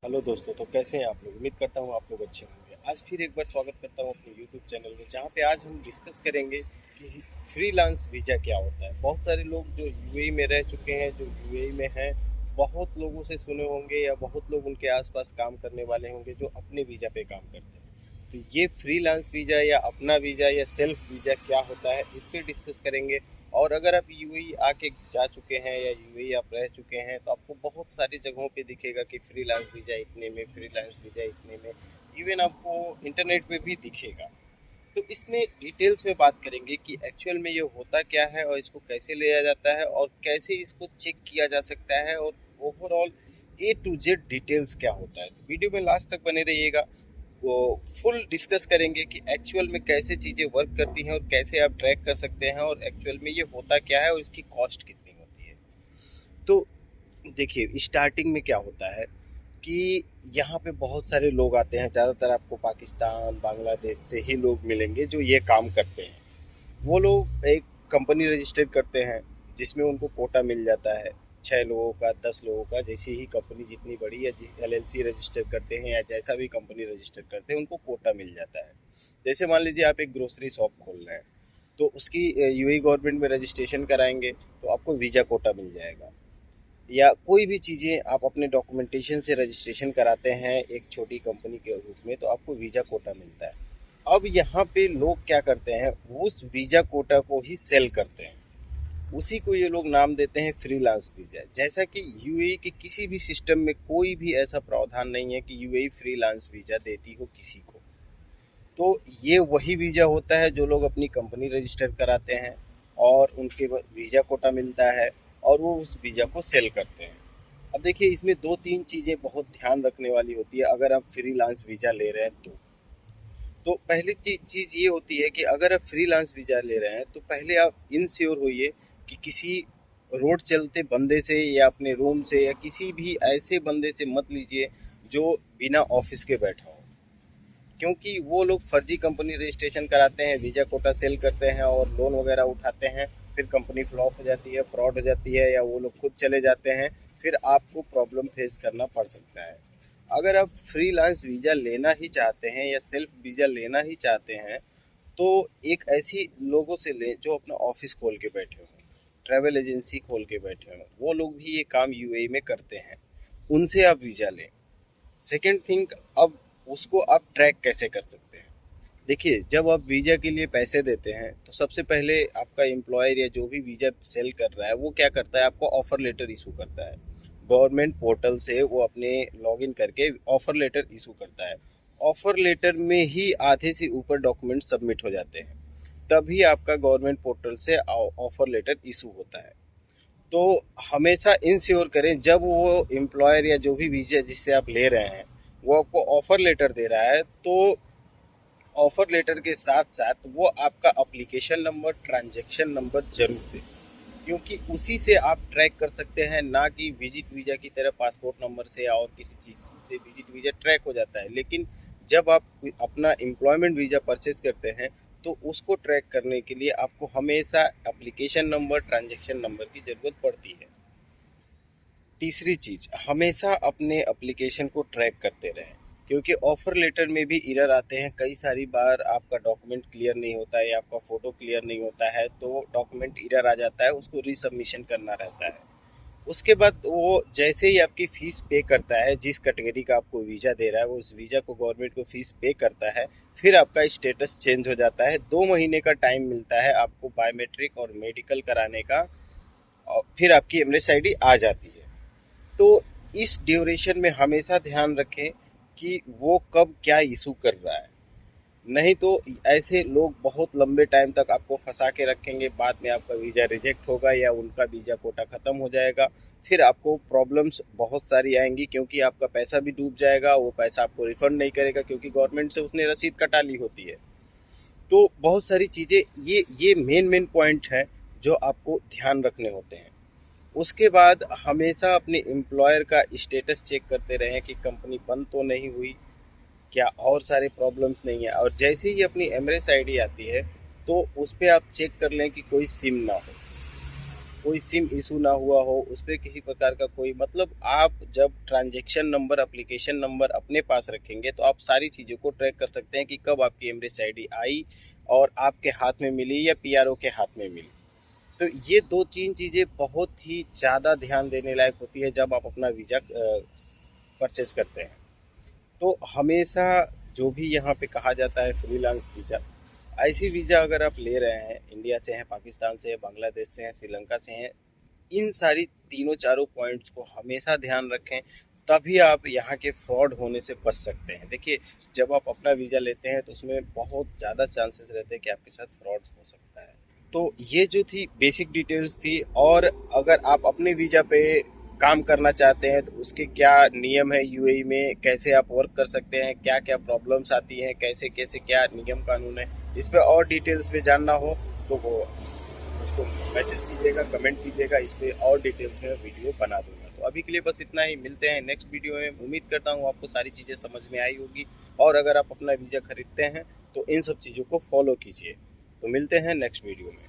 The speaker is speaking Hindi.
हेलो दोस्तों, तो कैसे हैं आप लोग। उम्मीद करता हूँ आप लोग अच्छे होंगे। आज फिर एक बार स्वागत करता हूँ अपने यूट्यूब चैनल में, जहाँ पे आज हम डिस्कस करेंगे कि फ्रीलांस वीज़ा क्या होता है। बहुत सारे लोग जो यूएई में रह चुके हैं, जो यूएई में हैं, बहुत लोगों से सुने होंगे या बहुत लोग उनके आसपास काम करने वाले होंगे जो अपने वीज़ा पे काम करते हैं। तो ये फ्रीलांस वीज़ा या अपना वीज़ा या सेल्फ वीज़ा क्या होता है, इस पर डिस्कस करेंगे। और अगर आप यूएई आके जा चुके हैं या यूएई आप रह चुके हैं, तो आपको बहुत सारी जगहों पे दिखेगा कि फ्रीलांस वीज़ा इतने में, फ्रीलांस वीज़ा इतने में। इवन आपको इंटरनेट पे भी दिखेगा। तो इसमें डिटेल्स में बात करेंगे कि एक्चुअल में ये होता क्या है और इसको कैसे लिया जाता है और कैसे इसको चेक किया जा सकता है, और overall A to Z details क्या होता है। तो वीडियो में लास्ट तक बने रहिएगा। वो फुल डिस्कस करेंगे कि एक्चुअल में कैसे चीज़ें वर्क करती हैं और कैसे आप ट्रैक कर सकते हैं, और एक्चुअल में ये होता क्या है और इसकी कॉस्ट कितनी होती है। तो देखिए, स्टार्टिंग में क्या होता है कि यहाँ पे बहुत सारे लोग आते हैं। ज़्यादातर आपको पाकिस्तान, बांग्लादेश से ही लोग मिलेंगे जो ये काम करते हैं। वो लोग एक कंपनी रजिस्टर करते हैं, जिसमें उनको कोटा मिल जाता है। 6 लोगों का, 10 लोगों का, जैसे ही कंपनी जितनी बड़ी या एलएलसी रजिस्टर करते हैं या जैसा भी कंपनी रजिस्टर करते हैं, उनको कोटा मिल जाता है। जैसे मान लीजिए आप एक ग्रोसरी शॉप खोल रहे हैं, तो उसकी यूएई गवर्नमेंट में रजिस्ट्रेशन कराएंगे तो आपको वीज़ा कोटा मिल जाएगा। या कोई भी चीज़ें आप अपने डॉक्यूमेंटेशन से रजिस्ट्रेशन कराते हैं एक छोटी कंपनी के रूप में, तो आपको वीज़ा कोटा मिलता है। अब यहाँ पे लोग क्या करते हैं, उस वीज़ा कोटा को ही सेल करते हैं। उसी को ये लोग नाम देते हैं फ्रीलांस वीज़ा। जैसा कि यूएई के किसी भी सिस्टम में कोई भी ऐसा प्रावधान नहीं है कि यूएई फ्रीलांस वीज़ा देती हो किसी को। तो ये वही वीज़ा होता है जो लोग अपनी कंपनी रजिस्टर कराते हैं और उनके वीज़ा कोटा मिलता है, और वो उस वीज़ा को सेल करते हैं। अब देखिए, इसमें दो तीन चीज़ें बहुत ध्यान रखने वाली होती है अगर आप फ्रीलांस वीज़ा ले रहे हैं तो पहली चीज़ ये होती है कि अगर आप फ्रीलांस वीज़ा ले रहे हैं तो पहले आप इंश्योर होइए कि किसी रोड चलते बंदे से या अपने रूम से या किसी भी ऐसे बंदे से मत लीजिए जो बिना ऑफिस के बैठा हो। क्योंकि वो लोग फर्जी कंपनी रजिस्ट्रेशन कराते हैं, वीज़ा कोटा सेल करते हैं और लोन वगैरह उठाते हैं। फिर कंपनी फ्लॉप हो जाती है, फ्रॉड हो जाती है, या वो लोग खुद चले जाते हैं। फिर आपको प्रॉब्लम फेस करना पड़ सकता है। अगर आप फ्रीलांस वीज़ा लेना ही चाहते हैं या सेल्फ वीज़ा लेना ही चाहते हैं, तो एक ऐसी लोगों से लें जो अपना ऑफिस खोल के बैठे हों, ट्रैवल एजेंसी खोल के बैठे हों। वो लोग भी ये काम यूएई में करते हैं, उनसे आप वीज़ा लें। सेकेंड थिंग, अब उसको आप ट्रैक कैसे कर सकते हैं। देखिए, जब आप वीज़ा के लिए पैसे देते हैं तो सबसे पहले आपका एम्प्लॉयर या जो भी वीज़ा सेल कर रहा है वो क्या करता है, आपको ऑफ़र लेटर इशू करता है। गवर्नमेंट पोर्टल से वो अपने लॉगिन करके ऑफ़र लेटर इशू करता है। ऑफ़र लेटर में ही आधे से ऊपर डॉक्यूमेंट सबमिट हो जाते हैं, तभी आपका गवर्नमेंट पोर्टल से ऑफ़र लेटर इशू होता है। तो हमेशा इंश्योर करें, जब वो एम्प्लॉयर या जो भी वीज़ा जिससे आप ले रहे हैं वो आपको ऑफ़र लेटर दे रहा है, तो ऑफ़र लेटर के साथ साथ वो आपका एप्लीकेशन नंबर, ट्रांजैक्शन नंबर जरूर दें। क्योंकि उसी से आप ट्रैक कर सकते हैं, ना कि विजिट वीज़ा की तरह पासपोर्ट नंबर से या और किसी चीज़ से विजिट वीज़ा ट्रैक हो जाता है। लेकिन जब आप अपना एम्प्लॉयमेंट वीज़ा परचेज करते हैं तो उसको ट्रैक करने के लिए आपको हमेशा एप्लीकेशन नंबर, ट्रांजैक्शन नंबर की ज़रूरत पड़ती है। तीसरी चीज़, हमेशा अपने एप्लीकेशन को ट्रैक करते रहें, क्योंकि ऑफ़र लेटर में भी एरर आते हैं। कई सारी बार आपका डॉक्यूमेंट क्लियर नहीं होता है या आपका फ़ोटो क्लियर नहीं होता है, तो डॉक्यूमेंट एरर आ जाता है, उसको रीसबमिशन करना रहता है। उसके बाद वो जैसे ही आपकी फ़ीस पे करता है, जिस कैटेगरी का आपको वीज़ा दे रहा है वो उस वीज़ा को गवर्नमेंट को फ़ीस पे करता है, फिर आपका स्टेटस चेंज हो जाता है। 2 महीने का टाइम मिलता है आपको बायोमेट्रिक और मेडिकल कराने का, और फिर आपकी एमरेस आईडी आ जाती है। तो इस ड्यूरेशन में हमेशा ध्यान रखें कि वो कब क्या इशू कर रहा है। नहीं तो ऐसे लोग बहुत लंबे टाइम तक आपको फंसा के रखेंगे, बाद में आपका वीज़ा रिजेक्ट होगा या उनका वीज़ा कोटा ख़त्म हो जाएगा। फिर आपको प्रॉब्लम्स बहुत सारी आएंगी, क्योंकि आपका पैसा भी डूब जाएगा। वो पैसा आपको रिफ़ंड नहीं करेगा, क्योंकि गवर्नमेंट से उसने रसीद कटा ली होती है। तो बहुत सारी चीज़ें, ये मेन पॉइंट है जो आपको ध्यान रखने होते हैं। उसके बाद हमेशा अपने एम्प्लॉयर का स्टेटस चेक करते रहें कि कंपनी बंद तो नहीं हुई, क्या और सारे प्रॉब्लम्स नहीं है। और जैसे ही अपनी एमरेस आईडी आती है तो उस पर आप चेक कर लें कि कोई सिम ना हो। कोई सिम इशू ना हुआ हो, उस पर किसी प्रकार का कोई मतलब, आप जब ट्रांजैक्शन नंबर, एप्लीकेशन नंबर अपने पास रखेंगे तो आप सारी चीज़ों को ट्रैक कर सकते हैं कि कब आपकी एमरेस आईडी आई और आपके हाथ में मिली या पीआरओ के हाथ में मिली। तो ये 2-3 चीज़ें बहुत ही ज़्यादा ध्यान देने लायक होती है जब आप अपना वीज़ा परचेज करते हैं। तो हमेशा जो भी यहाँ पे कहा जाता है फ्रीलांस वीज़ा, ऐसी वीज़ा अगर आप ले रहे हैं, इंडिया से हैं, पाकिस्तान से हैं, बांग्लादेश से हैं, श्रीलंका से हैं, इन सारी तीनों चारों पॉइंट्स को हमेशा ध्यान रखें, तभी आप यहाँ के फ्रॉड होने से बच सकते हैं। देखिए, जब आप अपना वीज़ा लेते हैं तो उसमें बहुत ज़्यादा चांसेस रहते हैं कि आपके साथ फ्रॉड हो सकता है। तो ये जो थी बेसिक डिटेल्स थी, और अगर आप अपने वीज़ा पे काम करना चाहते हैं तो उसके क्या नियम है यूएई में, कैसे आप वर्क कर सकते हैं, क्या क्या प्रॉब्लम्स आती हैं, कैसे कैसे क्या नियम कानून है, इस पर और डिटेल्स में जानना हो तो वो उसको मैसेज कीजिएगा, कमेंट कीजिएगा, इस पर और डिटेल्स में वीडियो बना दूंगा। तो अभी के लिए बस इतना ही, मिलते हैं नेक्स्ट वीडियो में। उम्मीद करता हूँ आपको सारी चीज़ें समझ में आई होगी, और अगर आप अपना वीज़ा खरीदते हैं तो इन सब चीज़ों को फॉलो कीजिए। तो मिलते हैं नेक्स्ट वीडियो में।